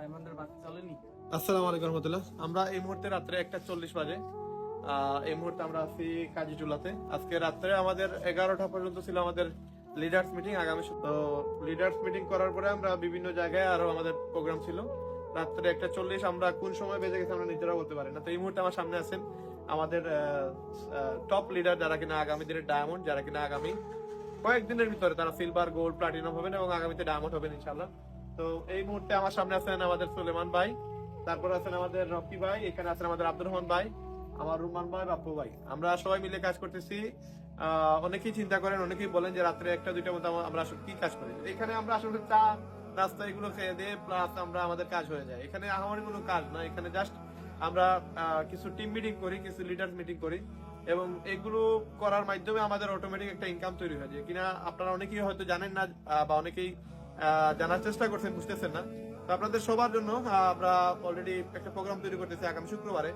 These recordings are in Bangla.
ডায়মন্ডের বাতি চলেনি। আসসালামু আলাইকুম রহমতুল্লাহ। আমরা এই মুহূর্তে রাত্রে 1:40 বাজে। এই মুহূর্তে আমরা আছি কাজীটুলাতে। আজকে রাত্রে আমাদের 11টা পর্যন্ত ছিল আমাদের লিডার্স মিটিং। আগামী তো লিডার্স মিটিং করার পরে আমরা বিভিন্ন জায়গায় আরো আমাদের প্রোগ্রাম ছিল। রাত্রে 1:40 আমরা কোন সময় বেজে গেছে আমরা নিজেরাও বলতে পারি না। তো এই মুহূর্তে আমার সামনে আছেন আমাদের টপ লিডার, যারা কিনা আগামী দিনের ডায়মন্ড, যারা কিনা আগামী কয়েকদিনের ভিতরে তারা সিলভার, গোল্ড, প্লাটিনাম হবেন এবং আগামীতে ডায়মন্ড হবেন ইনশাল্লাহ। তো এই মুহূর্তে আমার সামনে আছেন আমাদের সুলেমান ভাই, তারপর আছেন আমাদের রকি ভাই, এখানে আছেন আমাদের আব্দুর রহমান ভাই, আমার রুমান ভাই, বাপ্পু ভাই। আমরা সবাই মিলে কাজ করতেছি। অনেকেই চিন্তা করেন, অনেকেই বলেন যে রাত্রে 1-2টার মতো আমরা আসলে কি কাজ করি। এখানে আমরা আসলে চা নাস্তা এগুলো খেয়ে দিয়ে প্লাস আমরা আমাদের কাজ হয়ে যায়। এখানে আহামরি কোনো কাজ না, এখানে জাস্ট আমরা কিছু টিম মিটিং করি, কিছু লিডার্স মিটিং করি এবং এগুলো করার মাধ্যমে আমাদের অটোমেটিক একটা ইনকাম তৈরি হয়ে যায়। কিনা আপনারা অনেকেই হয়তো জানেন না বা অনেকেই জানার চেষ্টা করছেন, বুঝতেছেন না। তো আপনাদের সবার জন্য আমরা অলরেডি একটা প্রোগ্রাম তৈরি করতেছি আগামী শুক্রবারে।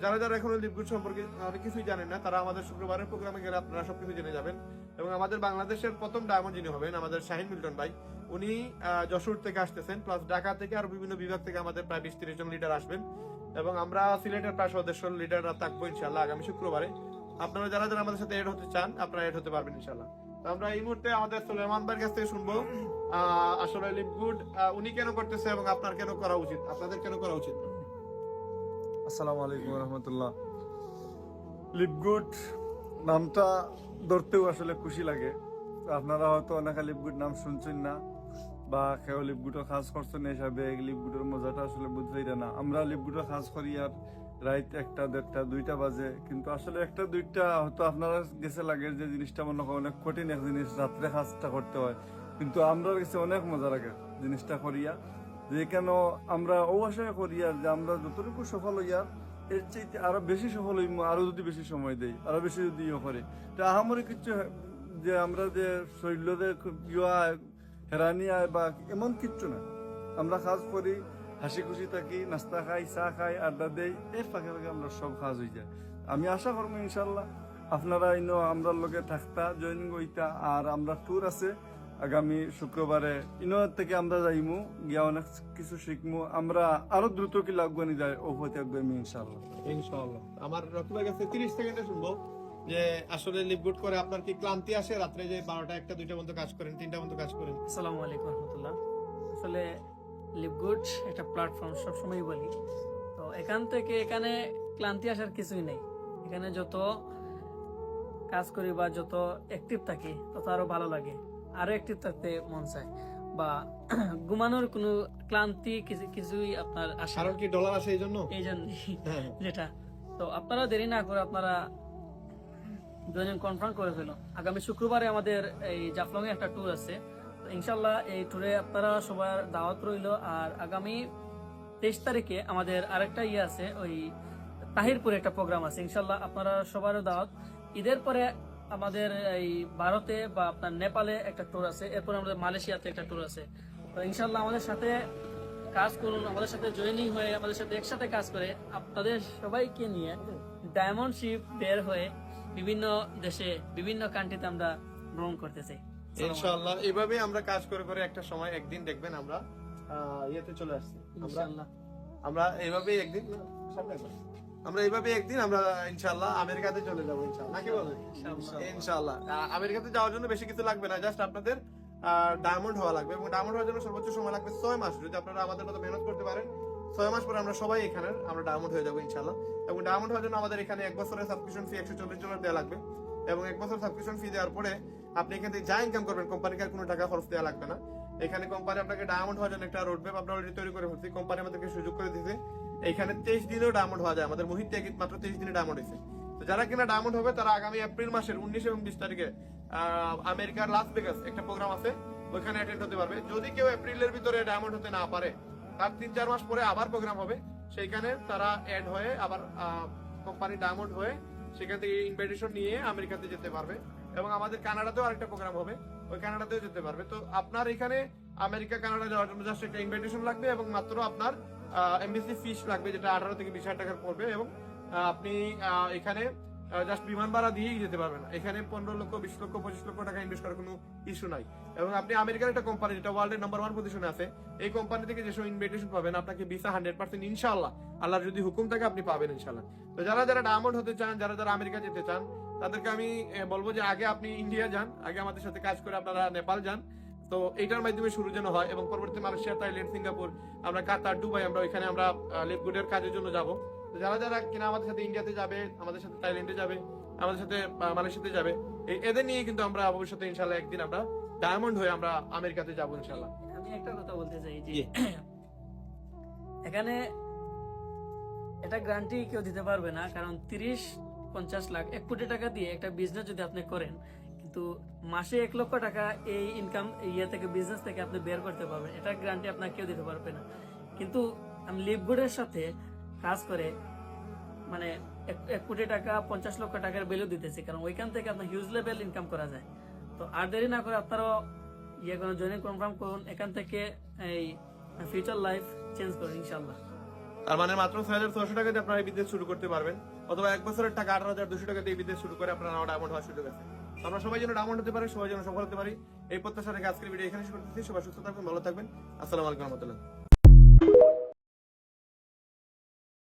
যারা যারা এখনো লিপগুড সম্পর্কে অনেক কিছুই জানেন না, তারা আমাদের শুক্রবারের প্রোগ্রামে গেলে আপনারা সবকিছু জেনে যাবেন। এবং আমাদের বাংলাদেশের প্রথম ডায়মন্ড যিনি হবেন আমাদের শাহিন মিল্টন ভাই, উনি যশোর থেকে আসতেছেন, প্লাস ঢাকা থেকে আরো বিভিন্ন বিভাগ থেকে আমাদের প্রায় 20-30 জন লিডার আসবেন এবং আমরা সিলেটের প্রায় সদস্য লিডাররা থাকবো ইনশাল্লাহ আগামী শুক্রবারে। আপনারা যারা যারা আমাদের সাথে এড হতে চান আপনারা এড হতে পারবেন ইনশাল্লাহ। তো আমরা এই মুহূর্তে আমাদের সুলেমান ভাইয়ের কাছ থেকে শুনবো আসলে লিপগুড উনি কেন করতেছে এবং আপনার কেন করা উচিত, আপনাদের কেন করা উচিত। আসসালামু আলাইকুম রহমতুল্লাহ। লিপগুড নামটা ধরতেও আসলে খুশি লাগে। তো আপনারা হয়তো অনেকে লিপগুড নাম শুনছেন না বা কেউ লিপগুডও কাজ করছেন হিসাবে লিপগুডের মজাটা আসলে বুঝবেই না। আমরা লিপগুডও কাজ করি আর রাত 1টা, 1:30, 2টা বাজে, কিন্তু আসলে 1টা 2টা হয়তো আপনারা গেছে লাগে যে জিনিসটা মনে হয় অনেক কঠিন এক জিনিস, রাত্রে কাজটা করতে হয়, কিন্তু আমরা গেছে অনেক মজা লাগে জিনিসটা করিয়া। যে কেন আমরা ও আশায় করি আর যে আমরা যতটুকু সফল হইয়া এর চাইতে আরো বেশি সফল হইম, আরো যদি বেশি সময় দেই, আরো বেশি যদি ইয়ে করে। তো আহামরি কিছু যে আমরা যে শৈল্যদের হেরানি আয় বা এমন কিচ্ছু না। আমরা কাজ করি, হাসি খুশি থাকি, নাস্তা খাই, চা খাই, আড্ডা দেই, এর ফাঁকে ফাঁকে আমরা সব কাজ হয়ে যায়। আমি আশা করবো ইনশাল্লাহ আপনারা ইনো আমরা লগে থাকতা, জয়েনিং হইতা। আর আমরা ট্যুর আছে আগামী শুক্রবারে, ইনো থেকে আমরা যাইমু, গিয়া অনেক কিছু শিখমু, আমরা আরো দ্রুত কি লাগবো নি যায় ও হইতে আমি ইনশাল্লাহ। ইনশাআল্লাহ। আমার রকি ভাইয়ের কাছে 30 সেকেন্ডে শুনবো যে আসলে লিপগুড করে আপনার কি ক্লান্তি আসে রাত্রে, যে 12টা 1টা 2টা পর্যন্ত কাজ করেন, 3টা পর্যন্ত কাজ করেন। আসসালামু আলাইকুম রহমতুল্লাহ। আসলে লিপগুড একটা প্ল্যাটফর্ম, সবসময় বলি। তো এখান থেকে এখানে ক্লান্তি আসার কিছুই নেই। এখানে যত কাজ করি বা যত অ্যাক্টিভ থাকি তত আরো ভালো লাগে, আরো অ্যাক্টিভ থাকতে মন চায় বা ঘুমানোর কোনো ক্লান্তি কিছুই আপনার আসে না। কারণ কি ডলার আসে এই জন্য। এই জন্য হ্যাঁ। যেটা, তো আপনারা দেরি না করে আপনারা দুজন কনফার্ম করে ফেলো। আগামী শুক্রবারে আমাদের এই জাফলং এ একটা ট্যুর আছে। তো ইনশাল্লাহ এই ট্যুরে আপনারা সবার দাওয়াত রইলো। আর আগামী 23 তারিখে আমাদের আরেকটা ইয়ে আছে, ওই তাহিরপুরে একটা প্রোগ্রাম আছে। ইনশাল্লাহ আপনারা সবার দাওয়াত। ঈদের পরে আমাদের এই ভারতে বা আপনার নেপালে একটা ট্যুর আছে, এরপর আমাদের মালয়েশিয়াতে একটা ট্যুর আছে। তো ইনশাল্লাহ আমাদের সাথে কাজ করুন, আমাদের সাথে জয়েনিং হয়ে আমাদের সাথে একসাথে কাজ করে আপনাদের সবাইকে নিয়ে ডায়মন্ড শিপ বের হয়ে বিভিন্ন দেশে, বিভিন্ন কান্ট্রিতে আমরা ভ্রমণ করতে চাই ইনশাআল্লাহ। এভাবে আমরা কাজ করে করে একটা সময় একদিন দেখবেন আমরা ইয়েতে চলে আসছি। ইনশাআল্লাহ। আমরা এইভাবে একদিন আমরা এইভাবে একদিন আমরা ইনশাআল্লাহ আমেরিকাতে চলে যাবো ইনশাআল্লাহ, নাকি বলেন? ইনশাআল্লাহ। আমেরিকাতে যাওয়ার জন্য বেশি কিছু লাগবে না, জাস্ট আপনাদের ডায়মন্ড হওয়া লাগবে এবং ডায়মন্ড হওয়ার জন্য সর্বোচ্চ সময় লাগবে 6 মাস। যদি আপনারা আমাদের মতো মেহনত করতে পারেন, 6 মাস পরে আমরা সবাই এখানে আমরা ডায়মন্ড হয়ে যাবো ইনশাআল্লাহ। এবং ডায়মন্ড হওয়ার জন্য আমাদের এখানে 1 বছরের সাবস্ক্রিপশন ফি $140 দেওয়া লাগবে এবং 1 বছর সাবস্ক্রিপশন ফি দেওয়ার পরে আপনি এখান থেকে যা ইনকাম করবেন কোম্পানিকে আর কোনো টাকা খরচ দেওয়া লাগবে না। এখানে কোম্পানি আপনাকে ডায়মন্ড হওয়ার জন্য একটা রোডম্যাপ আমরা অলরেডি তৈরি করে ফেলছি। কোম্পানি আমাদেরকে সুযোগ করে দিয়েছে এখানে 23 দিনেও ডায়মন্ড হওয়া যায়। আমাদের মুহিত থেকে মাত্র 23 দিনে ডায়মন্ড হয়েছে। তো যারা কিনা ডায়মন্ড হবে তারা আগামী এপ্রিল মাসের 19 এবং 20 তারিখে আমেরিকার লাস ভেগাস একটা প্রোগ্রাম আছে, ওইখানে অ্যাটেন্ড হতে পারবে। যদি কেউ এপ্রিলের ভিতরে ডায়মন্ড হতে না পারে, তার 3-4 মাস পরে আবার প্রোগ্রাম হবে, সেইখানে তারা অ্যাড হয়ে আবার কোম্পানি ডায়মন্ড হয়ে সেখান থেকে ইনভাইটেশন নিয়ে আমেরিকাতে যেতে পারবে। এবং আমাদের কানাডাতেও আরেকটা প্রোগ্রাম হবে, ওই কানাডাতেও যেতে পারবে। তো আপনার এখানে আমেরিকা কানাডা যাওয়ার জন্য জাস্ট একটা ইনভাইটেশন লাগবে এবং মাত্র আপনার এমবিসি ফিস লাগবে, যেটা 18 থেকে 20 হাজার টাকার পড়বে। এবং আপনি এখানে জাস্ট বিমান ভাড়া দিয়েই যেতে পারবেন। এখানে 15 লক্ষ 20 লক্ষ 25 লক্ষ টাকা ইনভেস্ট করার কোনো ইস্যু নাই। এবং আপনি আমেরিকার একটা কোম্পানি যেটা ওয়ার্ল্ডের নাম্বার 1 পজিশনে আছে, এই কোম্পানি থেকে যে সময় ইনভিটেশন পাবেন আপনাকে ভিসা 100% ইনশাআল্লাহ, আল্লাহর যদি হুকুম থাকে আপনি পাবেন ইনশাআল্লাহ। তো যারা যারা ডায়মন্ড হতে চান, যারা যারা আমেরিকা যেতে চান, তাদেরকে আমি বলবো যে আগে আপনি ইন্ডিয়া যান, আগে আমাদের সাথে কাজ করে আপনারা নেপাল যান। তো এইটার মাধ্যমে শুরু যেন হয়, এবং পরবর্তী মালয়েশিয়া, থাইল্যান্ড, সিঙ্গাপুর, আমরা কাতার, দুবাই, আমরা ওইখানে আমরা লিভগুডের কাজের জন্য যাব। তো যারা যারা কিনা আমাদের সাথে ইন্ডিয়াতে যাবে, আমাদের সাথে থাইল্যান্ডে যাবে, আমাদের সাথে মালয়েশিয়াতে যাবে, এদের নিয়ে কিন্তু আমরা ভবিষ্যতে ইনশাআল্লাহ একদিন আমরা ডায়মন্ড হয়ে আমরা আমেরিকাতে যাবো ইনশাআল্লাহ। আমি একটা কথা বলতে চাই যে জি। এখানে এটা গ্যারান্টি কেউ দিতে পারবে না, কারণ 30-50 লাখ 1 কোটি টাকা দিয়ে একটা বিজনেস যদি আপনি করেন, কিন্তু মাসে 1 লক্ষ টাকা এই ইনকাম থেকে বিজনেস থেকে আপনি বের করতে পারবেন, এটা গ্যারান্টি আপনাকে কেউ দিতে পারবে না। কিন্তু আমি লিভগুডের সাথে কাজ করে মানে 1 কোটি টাকা 50 লক্ষ টাকার ভ্যালু দিতেছি, কারণ ওইখান থেকে আপনার হিউজ লেভেল ইনকাম করা যায়। তো আর দেরি না করে আপনারাও কোনো জয়েনিং কনফার্ম করুন, এখান থেকে এই ফিউচার লাইফ চেঞ্জ করুন ইনশাআল্লাহ। তার মানে মাত্র 6,600 টাকা দিয়ে আপনারা এই বিজনেস শুরু করতে পারবেন, অথবা 1 বছরের টাকা 18,200 টাকা দিয়ে বিজনেস শুরু করে আপনারা ডায়মন্ড হওয়ার সুযোগ আছে। তো আমরা সবাই যেন ডায়মন্ড হতে পারি, সবাই যেন সফল হতে পারি, এই প্রত্যাশা রেখে আজকের ভিডিও এখানে শেষ করতেছি। সবাই সুস্থ থাকবেন, ভালো থাকবেন। আসসালামু আলাইকুম রহমতুল্লাহ।